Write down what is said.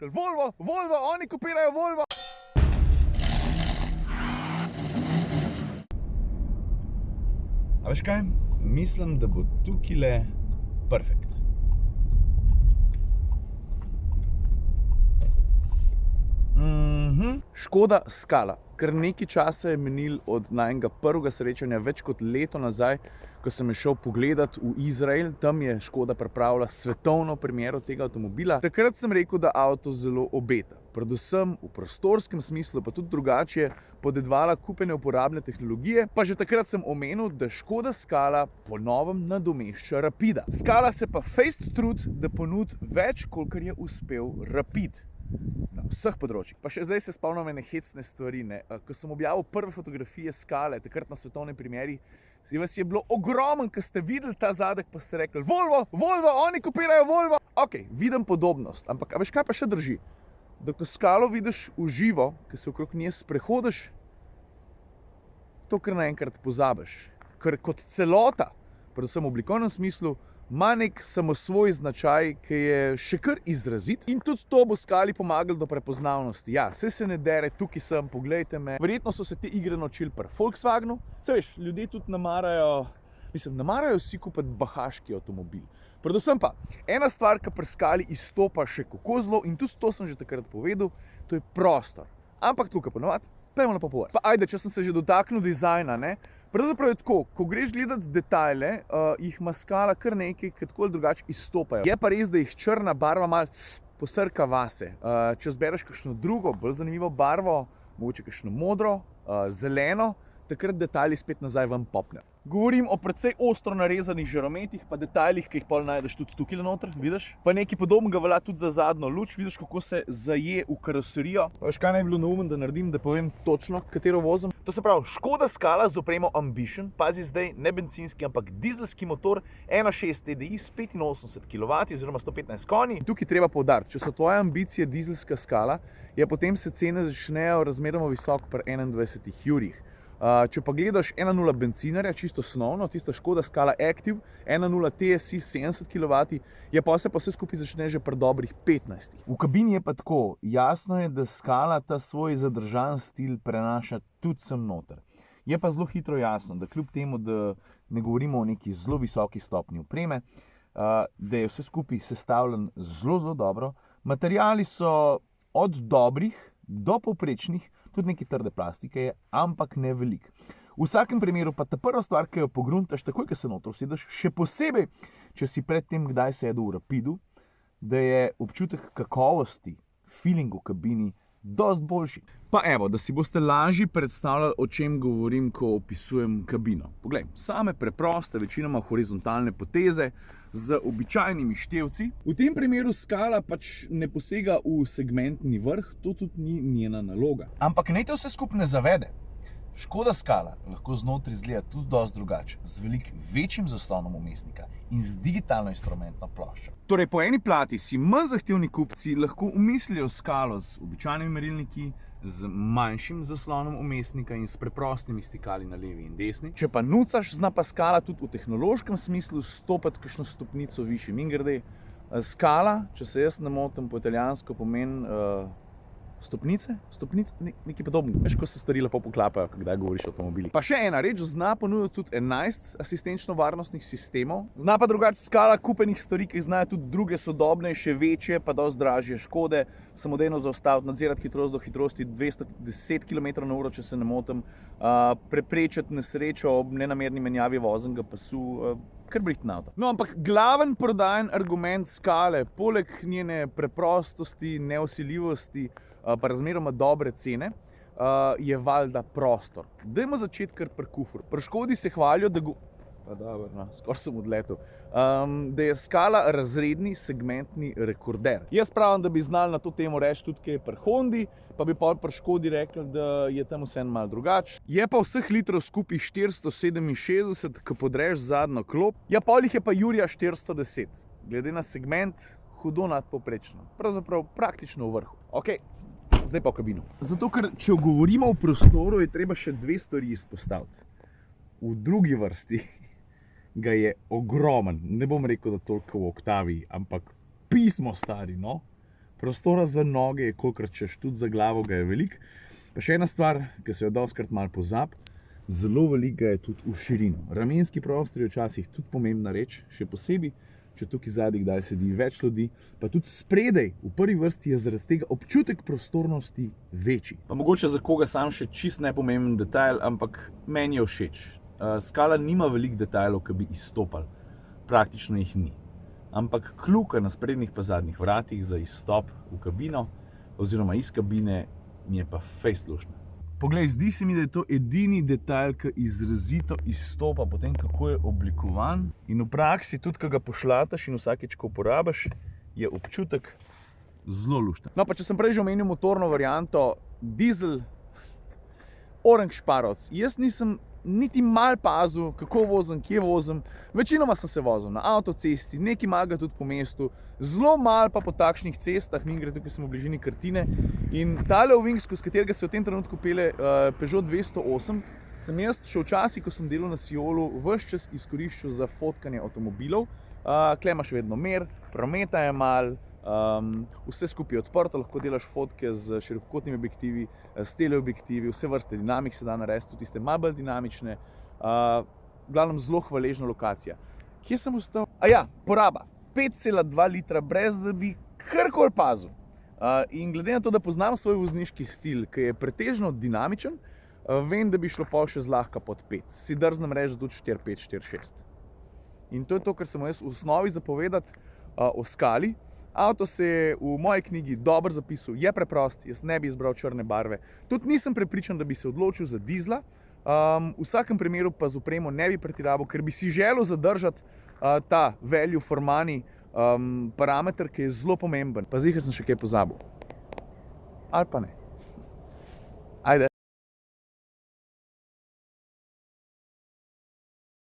rekli, Volvo, Volvo, oni kopirajo Volvo. A veš kaj? Mislim, da bo tukajle perfekt. Škoda Scala. Kar nekaj časa je menil od najnega prvega srečanja, več kot leto nazaj, ko sem je šel pogledat v Izrael. Tam je Škoda pripravila svetovno premiero tega avtomobila. Takrat sem rekel, da avto zelo obeta. Predvsem v prostorskem smislu, pa tudi drugače podedovala kupene uporabne tehnologije. Pa že takrat sem omenil, da Škoda Scala po novem nadomešča Rapida. Scala se pa fejst trudi, da ponudi več, kolikor je uspel Rapid. Na vseh področjih. Pa še zdaj se spomnim ene hecne stvari. Ko sem objavil prve fotografije Scale, takrat na svetovni premieri, vas je bilo ogromen, ko ste videli ta zadek, pa ste rekli, Volvo, Volvo, oni kopirajo Volvo. Ok, vidim podobnost, ampak a veš kaj pa še drži? Da ko Scalo vidiš v živo, ko se okrog nje sprehodiš, to kar naenkrat pozabiš. Ker kot celota, predvsem v oblikovnem smislu, ima nek samosvoj značaj, ki je še kar izrazit in tudi to bo Scali pomagalo do prepoznavnosti. Ja, saj se ne dere, tukaj sem, poglejte me. Verjetno so se te igre naučili pri Volkswagenu. Saj veš, ljudje tudi namarajo vsi kupiti bahaški avtomobil. Predvsem pa, ena stvar, ki pri Scali izstopa še kako zelo, in tudi to sem že takrat povedal, to je prostor. Ampak tukaj ponovadi, pojmo lepo po vrsti. Pa ajde, če sem se že dotaknil dizajna, ne? Pravzaprav je tako, ko greš gledat detajle, jih ima Scala kar nekaj, ki tako ali drugače izstopajo. Je pa res, da jih črna barva malo posrka vase. Če zbereš kakšno drugo, bolj zanimivo barvo, mogoče kakšno modro, zeleno, takrat detajli spet nazaj ven popnejo. Govorim o precej ostro narezanih žarometih, pa detajlih, ki jih pol najdeš tudi tukaj noter, vidiš? Pa nekaj podobnega velja tudi za zadnjo luč, vidiš, kako se zaje v karoserijo. Pa veš, kaj naj bi bilo neumno, da naredim, da povem točno, katero vozim? To se pravi, Škoda Scala z opremo Ambition, pazi zdaj, ne bencinski, ampak dizelski motor, 1.6 TDI s 85 kW oziroma 115 konji. Tukaj treba poudariti, če so tvoje ambicije dizelska Scala, potem se cene začnejo razmeroma visoko pri 21 jurjih. Če pa gledaš 1.0 bencinarja, čisto osnovno, tista Škoda Scala Active, 1.0 TSI 70 kW, pa se vse skupaj začne že pri dobrih 15. V kabini je pa tako, jasno je, da Scala ta svoj zadržan stil prenaša tudi sem noter. Je pa zelo hitro jasno, da kljub temu, da ne govorimo o neki zelo visoki stopnji opreme, da je vse skupaj sestavljen zelo, zelo dobro. Materiali so od dobrih do povprečnih, tudi nekaj trde plastike je, ampak ne veliko. V vsakem primeru pa ta prva stvar, ki jo pogruntaš, takoj, ko se noter usedeš, še posebej, če si predtem kdaj sedel v Rapidu, da je občutek kakovosti, feeling v kabini dosti boljši. Pa evo, da si boste lažje predstavljali, o čem govorim, ko opisujem kabino. Poglej, same preproste, večinoma horizontalne poteze z običajnimi števci. V tem primeru Scala pač ne posega v segmentni vrh, to tudi ni njena naloga. Ampak naj te vse skupaj ne zavede. Škoda Scala lahko znotraj izgleda tudi dosti drugače, z veliko večjim zaslonom vmesnika in z digitalno instrumentno ploščo. Torej, po eni plati si manj zahtevni kupci lahko umislijo Scalo z običajnimi merilniki, z manjšim zaslonom vmesnika in s preprostimi stikali na levi in desni. Če pa nucaš, zna pa Scala tudi v tehnološkem smislu stopati kakšno stopnico višje. Mimogrede, Scala, če se jaz ne motim, po italijansko pomeni stopnice, nekaj podobno. Veš, ko se stvari lepo poklapajo, kdaj govoriš o avtomobilih. Pa še ena reč, zna ponuditi tudi 11 asistenčno-varnostnih sistemov. Zna pa drugače Scala kupenih stvari, ki znajo tudi druge sodobnejše, večje, pa dosti dražje Škode, samodejno zaustaviti, nadzirati hitrost do hitrosti 210 km/h, če se ne motim, preprečiti nesrečo ob nenamerni menjavi voznega pasu, kar brihten avto. No, ampak glaven prodajen argument Scale, poleg njene preprostosti, nevsiljivosti, pa razmeroma dobre cene, je valjda prostor. Dajmo začeti kar pri kufru. Pri Škodi se hvalijo, da skoraj sem odletel, da je Scala razredni segmentni rekorder. Jaz pravim, da bi znali na to temo reči tudi kaj pri Hondi, pa bi pa pri Škodi rekli, da je tam vse malo drugače. Je pa vseh litrov skupaj 467, ko podreš zadnjo klop, polih je pa jurja 410. Glede na segment, hudo nadpovprečno. Pravzaprav praktično v vrhu. Ok, zdaj pa v kabino. Zato, ker če govorimo o prostoru, je treba še dve stvari izpostaviti. V drugi vrsti ga je ogromen, ne bom rekel, da toliko v oktavi, ampak pismo stari, no. prostora za noge je kolikor češ, tudi za glavo ga je veliko. Pa še ena stvar, ki se jo dostikrat malo pozabi, zelo veliko ga je tudi v širino. Ramenski prostor je včasih tudi pomembna reč, še posebej, če tukaj zadaj kdaj sedi več ljudi, pa tudi spredaj v prvi vrsti je zaradi tega občutek prostornosti večji. Pa mogoče za koga sam še čist nepomemben detajl, ampak meni je všeč. Skala nima veliko detajlov, ki bi izstopali. Praktično jih ni. Ampak kljuka na sprednjih pa zadnjih vratih za izstop v kabino oziroma iz kabine mi je pa fejst luštna. Poglej, zdi se mi, da je to edini detajl, ki izrazito izstopa po tem, kako je oblikovan. In v praksi, tudi ko ga pošlataš in vsakič, ko uporabiš, je občutek zelo lušten. No, pa če sem prej že omenil motorno varianto, dizel, orange šparoc. Jaz nisem niti malo pazil, kako vozim, kje vozim. Večinoma sem se vozil na avtocesti, nekaj malega tudi po mestu, zelo malo pa po takšnih cestah, mimogrede tukaj sem v bližini Krtine. In tale ovink, skozi katerega se v tem trenutku pelje Peugeot 208, sem jaz še včasih, ko sem delal na Siolu, ves čas izkoriščal za fotkanje avtomobilov. Tule imaš vedno mer, prometa je malo, vse skupaj je odprto, lahko delaš fotke z širokokotnimi objektivi, s teleobjektivi, vse vrste dinamik se da narediti, tudi tiste malo bolj dinamične. V glavnem zelo hvaležna lokacija. Kje sem ostal? Poraba. 5,2 litra, brez da bi karkoli pazil. In glede na to, da poznam svoj vozniški stil, ki je pretežno dinamičen, vem, da bi šlo pol še zlahka pod 5. Si drznem reči tudi 4,5, 4,6. In to je to, kar sem jaz v osnovi zapovedati o skali. Avto se je v moji knjigi dobro zapisal, je preprost, jaz ne bi izbral črne barve. Tudi nisem prepričan, da bi se odločil za dizla. V vsakem primeru pa z opremo ne bi pretirabil, ker bi si želel zadržati ta value for money parameter, ki je zelo pomemben. Pa zdaj, ker sem še kaj pozabil. Ali pa ne.